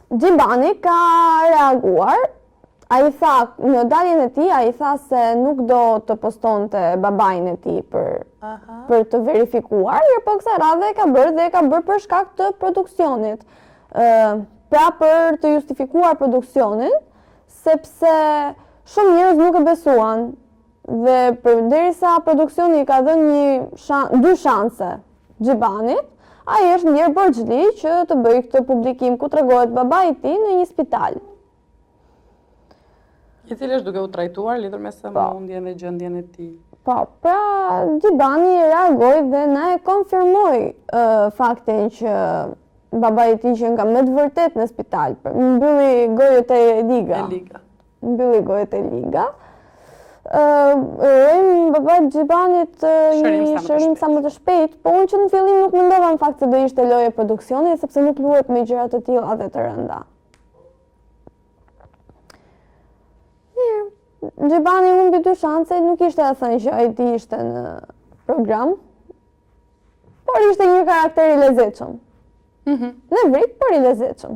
Gjibani ka reaguar, në daljen e tij ai tha se nuk do të postonte babain e tij për të verifikuar, por kësaj radhe ka bërë për shkak të produksionit. Pra për të justifikuar produksionin, sepse shumë njerëz nuk e besuan dhe derisa produksioni ka dhënë 2 shanse Gjibanit, ai është ndjer borxhli që të bëjë këtë publikim ku tregohet babai i tij në një spital. I cili është duke u trajtuar lidhur me sëmundjen dhe gjendjen e tij. Po, pra Gjibani reagoi dhe na e konfirmoi faktin që babai i tij që nga me të vërtet në spital, mbylli gojët e Liga. Mbylli gojët e Liga. Urojmë babait Gjibanit një shërim sa më të shpejt, po unë që në fillim nuk mendova në fakt se do ishte lojë produksioni, sepse nuk luhet me gjëra të tilla dhe të rënda. Gjibani humbi 2 shanse, nuk ishte thënë që ai ti ishte në program, por ishte një karakter i lezetshëm. Në vrit, por i lezetshëm.